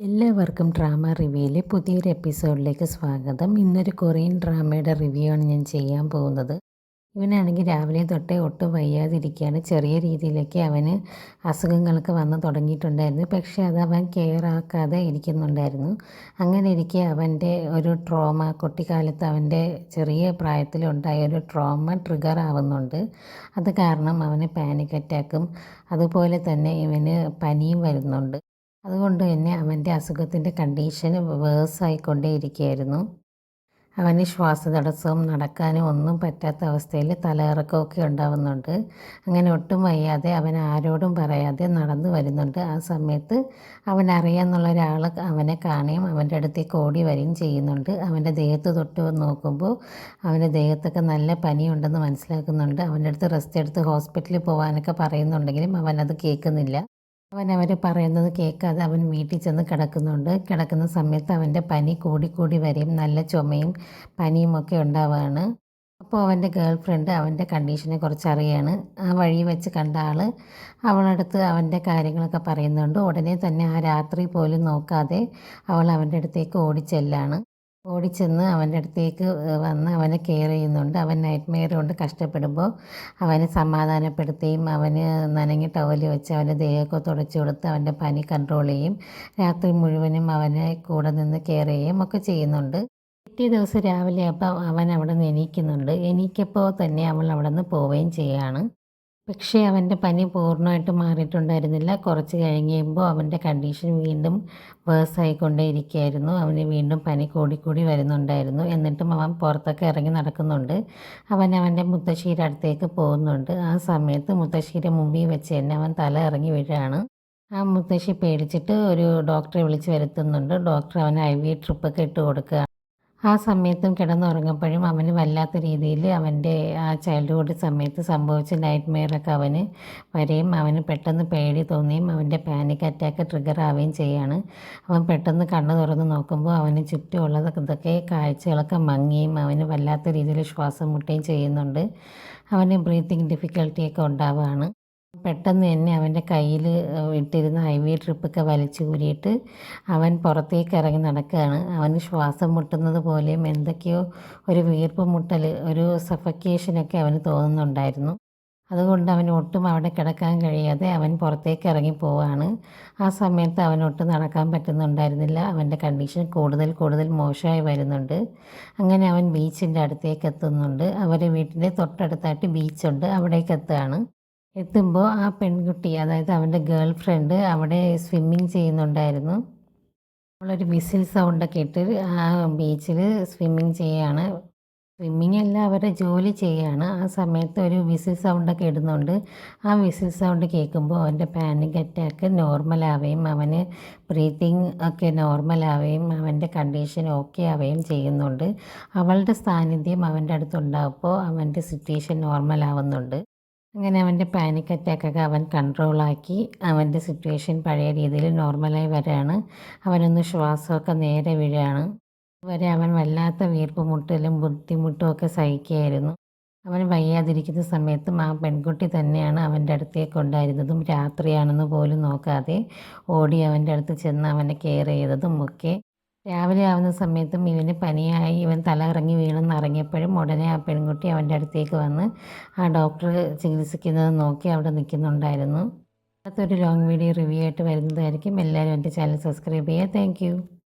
എല്ലാവർക്കും ഡ്രാമ റിവ്യൂയിലെ പുതിയൊരു എപ്പിസോഡിലേക്ക് സ്വാഗതം. ഇന്നൊരു കൊറിയൻ ഡ്രാമയുടെ റിവ്യൂ ആണ് ഞാൻ ചെയ്യാൻ പോകുന്നത്. ഇവനാണെങ്കിൽ രാവിലെ തൊട്ടേ ഒട്ടും വയ്യാതിരിക്കുകയാണ്. ചെറിയ രീതിയിലൊക്കെ അവന് അസുഖങ്ങളൊക്കെ വന്ന് തുടങ്ങിയിട്ടുണ്ടായിരുന്നു. പക്ഷേ അത് അവൻ കെയർ ആക്കാതെ ഇരിക്കുന്നുണ്ടായിരുന്നു. അങ്ങനെ ഇരിക്കെ അവൻ്റെ ഒരു ട്രോമ, കുട്ടിക്കാലത്ത് അവൻ്റെ ചെറിയ പ്രായത്തിലുണ്ടായ ഒരു ട്രോമ ട്രിഗർ ആവുന്നുണ്ട്. അത് കാരണം അവന് പാനിക് അറ്റാക്കും അതുപോലെ തന്നെ ഇവന് പനിയും വരുന്നുണ്ട്. അതുകൊണ്ട് തന്നെ അവൻ്റെ അസുഖത്തിൻ്റെ കണ്ടീഷൻ വേഴ്സായിക്കൊണ്ടേയിരിക്കുകയായിരുന്നു. അവന് ശ്വാസതടസ്സവും നടക്കാനും ഒന്നും പറ്റാത്ത അവസ്ഥയിൽ തലകറക്കമൊക്കെ ഉണ്ടാവുന്നുണ്ട്. അങ്ങനെ ഒട്ടും വയ്യാതെ അവൻ ആരോടും പറയാതെ നടന്നു വരുന്നുണ്ട്. ആ സമയത്ത് അവനറിയാമെന്നുള്ള ഒരാൾ അവനെ കാണുകയും അവൻ്റെ അടുത്തേക്ക് ഓടി വരികയും ചെയ്യുന്നുണ്ട്. അവൻ്റെ ദേഹത്ത് തൊട്ട് നോക്കുമ്പോൾ അവൻ്റെ ദേഹത്തൊക്കെ നല്ല പനിയുണ്ടെന്ന് മനസ്സിലാക്കുന്നുണ്ട്. അവൻ്റെ അടുത്ത് റെസ്റ്റ് എടുത്ത് ഹോസ്പിറ്റലിൽ പോകാനൊക്കെ പറയുന്നുണ്ടെങ്കിലും അവനത് കേൾക്കുന്നില്ല. അവർ പറയുന്നത് കേൾക്കാതെ അവൻ വീട്ടിൽ ചെന്ന് കിടക്കുന്നുണ്ട്. കിടക്കുന്ന സമയത്ത് അവൻ്റെ പനി കൂടി വരും. നല്ല ചുമയും പനിയും ഒക്കെ ഉണ്ടാവുകയാണ്. അപ്പോൾ അവൻ്റെ ഗേൾ ഫ്രണ്ട് അവൻ്റെ കണ്ടീഷനെ കുറിച്ച് അറിയാണ്. ആ വഴി വെച്ച് കണ്ട ആൾ അവളടുത്ത് അവൻ്റെ കാര്യങ്ങളൊക്കെ പറയുന്നുണ്ട്. ഉടനെ തന്നെ ആ രാത്രി പോലും നോക്കാതെ അവൾ അവൻ്റെ അടുത്തേക്ക് ഓടിച്ചെല്ലാണ്. ഓടിച്ചെന്ന് അവൻ്റെ അടുത്തേക്ക് വന്ന് അവനെ കെയർ ചെയ്യുന്നുണ്ട്. അവൻ നൈറ്റ് മെയർ കൊണ്ട് കഷ്ടപ്പെടുമ്പോൾ അവനെ സമാധാനപ്പെടുത്തുകയും അവന് നനഞ്ഞ ടവൽ വെച്ച് അവൻ്റെ ദേഹമൊക്കെ തുടച്ചു കൊടുത്ത് അവൻ്റെ പനി കൺട്രോൾ ചെയ്യും. രാത്രി മുഴുവനും അവനെ കൂടെ നിന്ന് കെയർ ചെയ്യുകയും ഒക്കെ ചെയ്യുന്നുണ്ട്. പിറ്റേ ദിവസം രാവിലെ അപ്പോൾ അവൻ അവിടെ നിന്ന് എണീക്കുന്നുണ്ട്. എണീക്കപ്പോൾ തന്നെ അവൾ അവിടെ നിന്ന് പോവുകയും ചെയ്യുകയാണ്. പക്ഷേ അവൻ്റെ പനി പൂർണ്ണമായിട്ട് മാറിയിട്ടുണ്ടായിരുന്നില്ല. കുറച്ച് കഴിയുമ്പോൾ അവൻ്റെ കണ്ടീഷൻ വീണ്ടും വേഴ്സായിക്കൊണ്ടേയിരിക്കുകയായിരുന്നു. അവന് വീണ്ടും പനി കൂടി വരുന്നുണ്ടായിരുന്നു. എന്നിട്ടും അവൻ പുറത്തൊക്കെ ഇറങ്ങി നടക്കുന്നുണ്ട്. അവൻ്റെ മുത്തശ്ശിയുടെ അടുത്തേക്ക് പോകുന്നുണ്ട്. ആ സമയത്ത് മുത്തശ്ശിയുടെ മുമ്പിൽ വെച്ച് തന്നെ അവൻ തല ഇറങ്ങി വീഴുകയാണ്. ആ മുത്തശ്ശി പേടിച്ചിട്ട് ഒരു ഡോക്ടറെ വിളിച്ച് വരുത്തുന്നുണ്ട്. ഡോക്ടർ അവന് IV ട്രിപ്പൊക്കെ ഇട്ട് കൊടുക്കുക. ആ സമയത്തും കിടന്നുറങ്ങുമ്പോഴും അവന് വല്ലാത്ത രീതിയിൽ അവൻ്റെ ആ ചൈൽഡ്ഹുഡ് സമയത്ത് സംഭവിച്ച നൈറ്റ് മെയറൊക്കെ അവന് വരികയും അവന് പെട്ടെന്ന് പേടി തോന്നുകയും അവൻ്റെ പാനിക് അറ്റാക്ക് ട്രിഗർ ആവുകയും ചെയ്യുകയാണ്. അവൻ പെട്ടെന്ന് കണ്ണ് തുറന്ന് നോക്കുമ്പോൾ അവന് ചുറ്റുമുള്ളതൊക്കെ കാഴ്ചകളൊക്കെ മങ്ങുകയും അവന് വല്ലാത്ത രീതിയിൽ ശ്വാസം മുട്ടുകയും ചെയ്യുന്നുണ്ട്. അവന് ബ്രീത്തിങ് ഡിഫിക്കൽറ്റിയൊക്കെ ഉണ്ടാവുകയാണ്. പെട്ടെന്ന് തന്നെ അവൻ്റെ കയ്യിൽ ഇട്ടിരുന്ന IV ട്രിപ്പൊക്കെ വലിച്ചു ഊരിയിട്ട് അവൻ പുറത്തേക്ക് ഇറങ്ങി നടക്കുകയാണ്. അവന് ശ്വാസം മുട്ടുന്നത് പോലെയും എന്തൊക്കെയോ ഒരു വീർപ്പ് മുട്ടൽ, ഒരു സഫക്കേഷനൊക്കെ അവന് തോന്നുന്നുണ്ടായിരുന്നു. അതുകൊണ്ട് അവന് ഒട്ടും അവിടെ കിടക്കാൻ കഴിയാതെ അവൻ പുറത്തേക്ക് ഇറങ്ങി പോവുകയാണ്. ആ സമയത്ത് അവനൊട്ടും നടക്കാൻ പറ്റുന്നുണ്ടായിരുന്നില്ല. അവൻ്റെ കണ്ടീഷൻ കൂടുതൽ മോശമായി വരുന്നുണ്ട്. അങ്ങനെ അവൻ ബീച്ചിൻ്റെ അടുത്തേക്ക് എത്തുന്നുണ്ട്. അവരുടെ വീട്ടിൻ്റെ തൊട്ടടുത്തായിട്ട് ബീച്ചുണ്ട്. അവിടേക്ക് എത്തുകയാണ്. എത്തുമ്പോൾ ആ പെൺകുട്ടി, അതായത് അവൻ്റെ ഗേൾ ഫ്രണ്ട് അവിടെ സ്വിമ്മിങ് ചെയ്യുന്നുണ്ടായിരുന്നു. അവളൊരു വിസിൽ സൗണ്ടൊക്കെ ഇട്ട് ആ ബീച്ചിൽ സ്വിമ്മിങ് ചെയ്യുകയാണ്. സ്വിമ്മിങ് അല്ല, അവരുടെ ജോലി ചെയ്യുകയാണ്. ആ സമയത്ത് ഒരു വിസിൽ സൗണ്ടൊക്കെ ഇടുന്നുണ്ട്. ആ വിസിൽ സൗണ്ട് കേൾക്കുമ്പോൾ അവൻ്റെ പാനിക് അറ്റാക്ക് നോർമലാവുകയും അവന് ബ്രീത്തിങ് ഒക്കെ നോർമലാവുകയും അവൻ്റെ കണ്ടീഷൻ ഓക്കെ ആവുകയും ചെയ്യുന്നുണ്ട്. അവളുടെ സാന്നിധ്യം അവൻ്റെ അടുത്തുണ്ടാകുമ്പോൾ അവൻ്റെ സിറ്റുവേഷൻ നോർമലാവുന്നുണ്ട്. അങ്ങനെ അവൻ്റെ പാനിക് അറ്റാക്കൊക്കെ അവൻ കൺട്രോളാക്കി അവൻ്റെ സിറ്റുവേഷൻ പഴയ രീതിയിൽ നോർമലായി വരികയാണ്. അവനൊന്ന് ശ്വാസമൊക്കെ നേരെ വീഴുകയാണ്. അതുവരെ അവൻ വല്ലാത്ത വീർപ്പ് മുട്ടലും ബുദ്ധിമുട്ടും ഒക്കെ സഹിക്കുകയായിരുന്നു. അവൻ വയ്യാതിരിക്കുന്ന സമയത്തും ആ പെൺകുട്ടി തന്നെയാണ് അവൻ്റെ അടുത്തേക്ക് ഉണ്ടായിരുന്നതും രാത്രിയാണെന്ന് പോലും നോക്കാതെ ഓടി അവൻ്റെ അടുത്ത് ചെന്ന് അവനെ കെയർ ചെയ്തതും ഒക്കെ. രാവിലെ ആവുന്ന സമയത്തും ഇവന് പനിയായി ഇവൻ തല ഇറങ്ങി വീണെന്നറിഞ്ഞപ്പോഴും ഉടനെ ആ പെൺകുട്ടി അവൻ്റെ അടുത്തേക്ക് വന്ന് ആ ഡോക്ടർ ചികിത്സിക്കുന്നത് നോക്കി അവിടെ നിൽക്കുന്നുണ്ടായിരുന്നു. അടുത്തൊരു ലോങ് വീഡിയോ റിവ്യൂ ആയിട്ട് വരുന്നതായിരിക്കും. എല്ലാവരും എൻ്റെ ചാനൽ സബ്സ്ക്രൈബ് ചെയ്യുക. താങ്ക്